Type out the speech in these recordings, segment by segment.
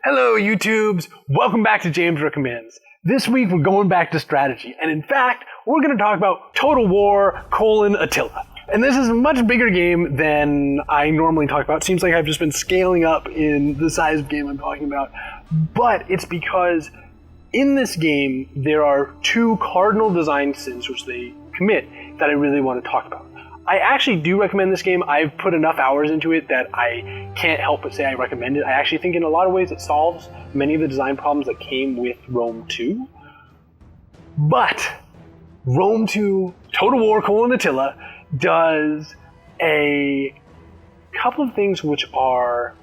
Hello, YouTubes! Welcome back to James Recommends. This week we're going back to strategy, and in fact, we're going to talk about Total War: Attila. And this is a much bigger game than I normally talk about. It seems like I've just been scaling up in the size of game I'm talking about. But it's because in this game, there are two cardinal design sins which they commit that I really want to talk about. I actually do recommend this game. I've put enough hours into it that I can't help but say I recommend it. I actually think in a lot of ways it solves many of the design problems that came with Rome 2. But Rome 2 Total War: Attila does a couple of things which were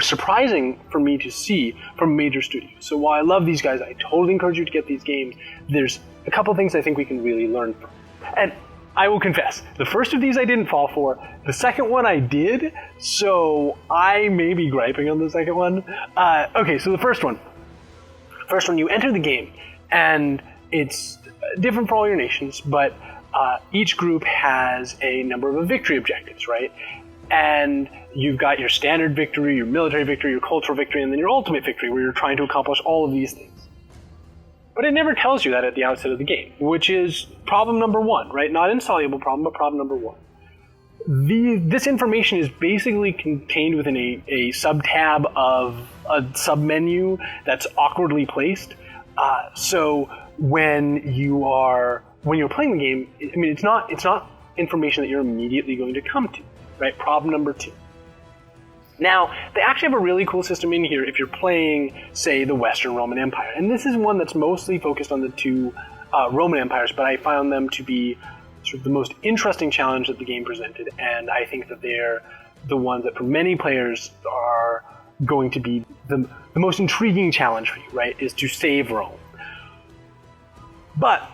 surprising for me to see from major studios. So while I love these guys, I totally encourage you to get these games. There's a couple of things I think we can really learn from. And I will confess, the first of these I didn't fall for. The second one I did, so I may be griping on the second one. Okay, so the first one. You enter the game, and it's different for all your nations, but each group has a number of victory objectives, right? And you've got your standard victory, your military victory, your cultural victory, and then your ultimate victory, where you're trying to accomplish all of these things. But it never tells you that at the outset of the game, which is problem number one, right? Not insoluble problem, but problem number one. This information is basically contained within a sub-tab of a sub-menu that's awkwardly placed. So when you're playing the game, I mean, it's not information that you're immediately going to come to, right? Problem number two. Now, they actually have a really cool system in here if you're playing, say, the Western Roman Empire. And this is one that's mostly focused on the two Roman empires, but I found them to be sort of the most interesting challenge that the game presented. And I think that they're the ones that for many players are going to be the most intriguing challenge for you, right, is to save Rome. But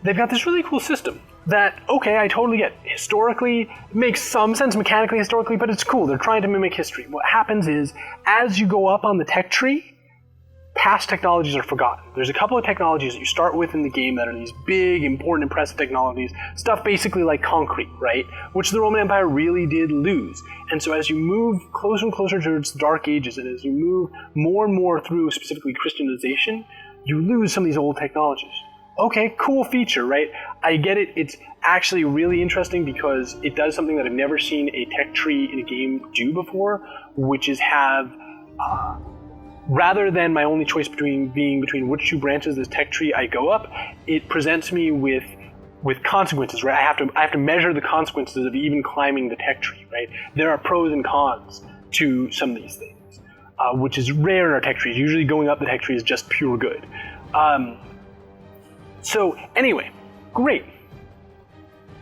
they've got this really cool system that, okay, I totally get. Historically, it makes some sense mechanically, historically, but it's cool. They're trying to mimic history. What happens is, as you go up on the tech tree, past technologies are forgotten. There's a couple of technologies that you start with in the game that are these big, important, impressive technologies, stuff basically like concrete, right? Which the Roman Empire really did lose. And so as you move closer and closer towards the Dark Ages, and as you move more and more through specifically Christianization, you lose some of these old technologies. Okay, cool feature, right? I get it. It's actually really interesting because it does something that I've never seen a tech tree in a game do before, which is have, rather than my only choice between which two branches of this tech tree I go up, it presents me with consequences, right? I have to measure the consequences of even climbing the tech tree, right? There are pros and cons to some of these things, which is rare in our tech trees. Usually going up the tech tree is just pure good. So anyway, great.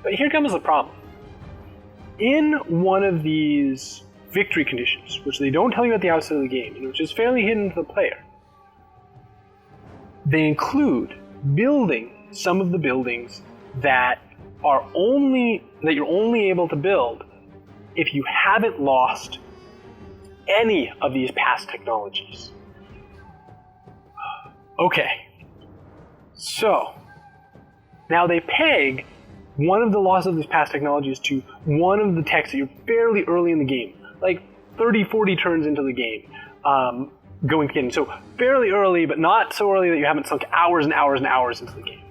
But here comes the problem. In one of these victory conditions, which they don't tell you at the outset of the game, and which is fairly hidden to the player, they include building some of the buildings that you're only able to build if you haven't lost any of these past technologies. Okay. So, now they peg one of the losses of these past technologies to one of the techs that you're fairly early in the game, like 30, 40 turns into the game, going in. So fairly early, but not so early that you haven't sunk hours and hours and hours into the game.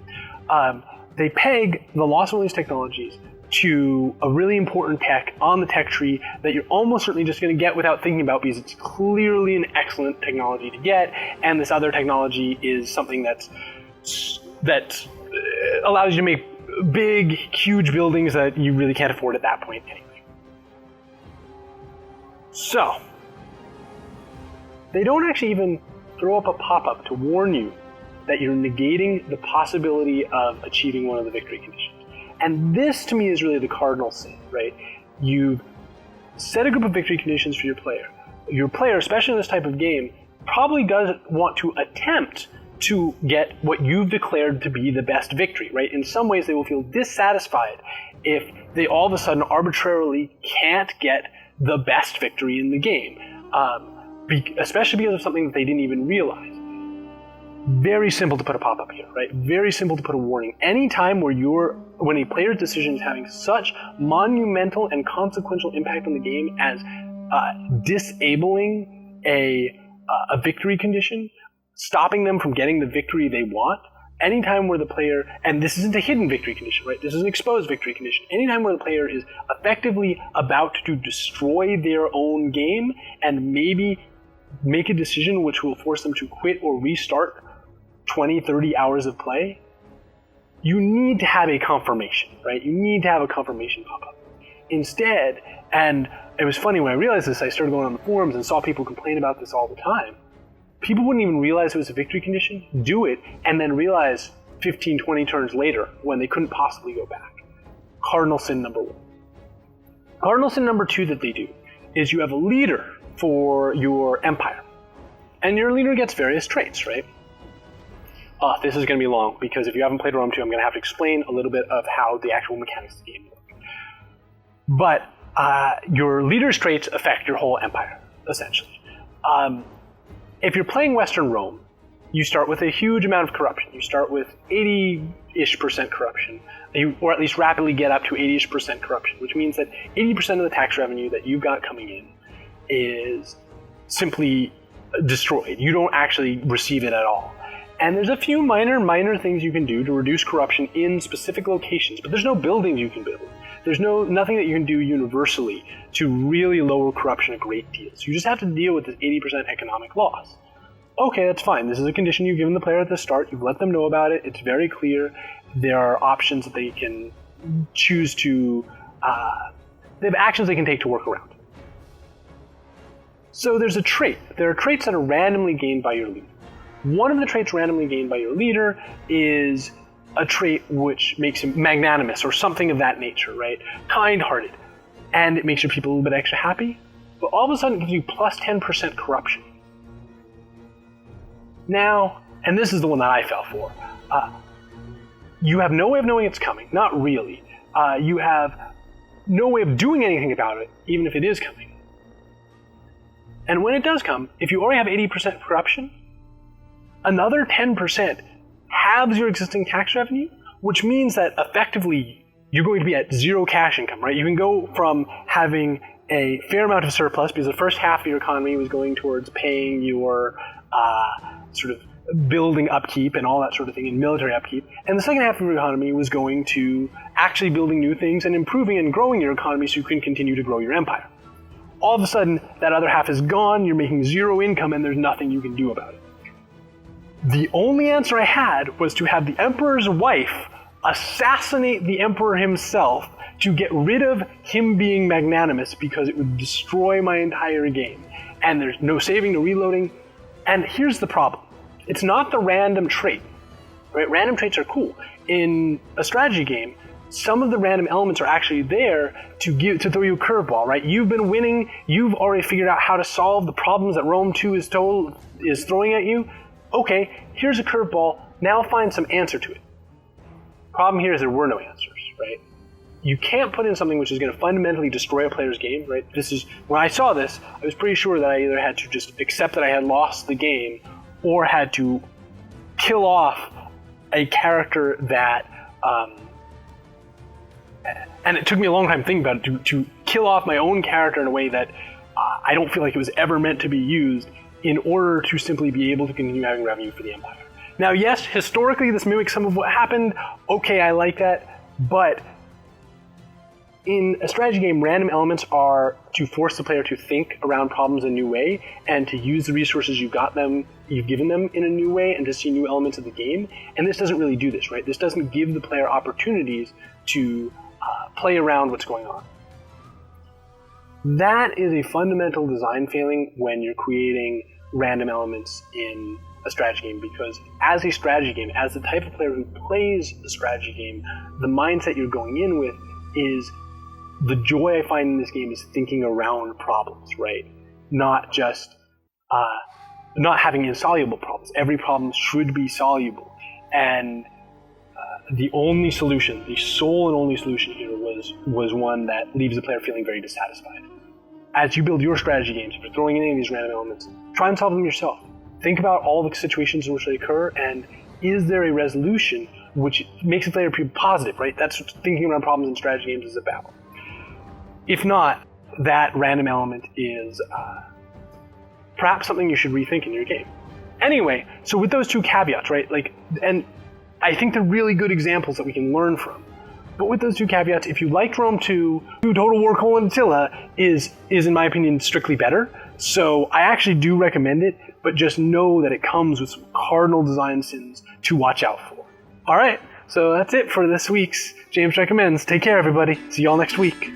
They peg the loss of one of these technologies to a really important tech on the tech tree that you're almost certainly just going to get without thinking about because it's clearly an excellent technology to get, and this other technology is something that allows you to make big, huge buildings that you really can't afford at that point anyway. So, they don't actually even throw up a pop-up to warn you that you're negating the possibility of achieving one of the victory conditions. And this, to me, is really the cardinal sin, right? You've set a group of victory conditions for your player. Your player, especially in this type of game, probably does want to attempt to get what you've declared to be the best victory, right? In some ways, they will feel dissatisfied if they all of a sudden arbitrarily can't get the best victory in the game, especially because of something that they didn't even realize. Very simple to put a pop-up here, right? Very simple to put a warning. Anytime when a player's decision is having such monumental and consequential impact on the game as disabling a victory condition, stopping them from getting the victory they want, anytime where the player, and this isn't a hidden victory condition, right? This is an exposed victory condition. Anytime where the player is effectively about to destroy their own game and maybe make a decision which will force them to quit or restart 20, 30 hours of play, you need to have a confirmation, right? You need to have a confirmation pop up. Instead, and it was funny when I realized this, I started going on the forums and saw people complain about this all the time. People wouldn't even realize it was a victory condition, do it, and then realize 15, 20 turns later when they couldn't possibly go back. Cardinal sin number 1. Cardinal sin number 2 that they do is you have a leader for your empire. And your leader gets various traits, right? This is going to be long, because if you haven't played Rome 2, I'm going to have to explain a little bit of how the actual mechanics of the game work. But your leader's traits affect your whole empire, essentially. If you're playing Western Rome, you start with a huge amount of corruption. You start with 80-ish% corruption, or at least rapidly get up to 80-ish% corruption, which means that 80% of the tax revenue that you've got coming in is simply destroyed. You don't actually receive it at all. And there's a few minor things you can do to reduce corruption in specific locations, but there's no buildings you can build. There's nothing that you can do universally to really lower corruption a great deal. So you just have to deal with this 80% economic loss. Okay, that's fine. This is a condition you've given the player at the start. You've let them know about it. It's very clear. There are options that they can choose to... they have actions they can take to work around. So there's a trait. There are traits that are randomly gained by your leader. One of the traits randomly gained by your leader is a trait which makes him magnanimous or something of that nature, right? Kind-hearted. And it makes your people a little bit extra happy, but all of a sudden it gives you plus 10% corruption. Now, and this is the one that I fell for, you have no way of knowing it's coming. Not really. You have no way of doing anything about it, even if it is coming. And when it does come, if you already have 80% corruption, another 10% halves your existing tax revenue, which means that effectively you're going to be at zero cash income, right? You can go from having a fair amount of surplus because the first half of your economy was going towards paying your sort of building upkeep and all that sort of thing, and military upkeep, and the second half of your economy was going to actually building new things and improving and growing your economy so you can continue to grow your empire. All of a sudden, that other half is gone, you're making zero income, and there's nothing you can do about it. The only answer I had was to have the emperor's wife assassinate the emperor himself to get rid of him being magnanimous, because it would destroy my entire game. And there's no saving, no reloading. And here's the problem. It's not the random trait. Right? Random traits are cool. In a strategy game, some of the random elements are actually there to throw you a curveball, right? You've been winning, you've already figured out how to solve the problems that Rome 2 is throwing at you. Okay, here's a curveball, now find some answer to it. Problem here is there were no answers, right? You can't put in something which is going to fundamentally destroy a player's game, right? When I saw this, I was pretty sure that I either had to just accept that I had lost the game or had to kill off a character that, and it took me a long time thinking about it, to kill off my own character in a way that I don't feel like it was ever meant to be used in order to simply be able to continue having revenue for the empire. Now, yes, historically this mimics some of what happened. Okay, I like that, but in a strategy game, random elements are to force the player to think around problems in a new way and to use the resources you've given them in a new way and to see new elements of the game. And this doesn't really do this, right? This doesn't give the player opportunities to play around what's going on. That is a fundamental design failing when you're creating random elements in a strategy game, because as a strategy game, as the type of player who plays a strategy game, the mindset you're going in with is the joy I find in this game is thinking around problems, right? Not just not having insoluble problems. Every problem should be soluble. And the only solution, the sole and only solution here was one that leaves the player feeling very dissatisfied. As you build your strategy games, if you're throwing in any of these random elements, try and solve them yourself. Think about all the situations in which they occur, and is there a resolution which makes the player feel positive, right? That's what thinking around problems in strategy games is about. If not, that random element is perhaps something you should rethink in your game. Anyway, so with those two caveats, right? And I think they're really good examples that we can learn from. But with those two caveats, if you liked Rome 2, Total War: Attila is in my opinion strictly better. So I actually do recommend it, but just know that it comes with some cardinal design sins to watch out for. All right, so that's it for this week's James Recommends. Take care, everybody. See y'all next week.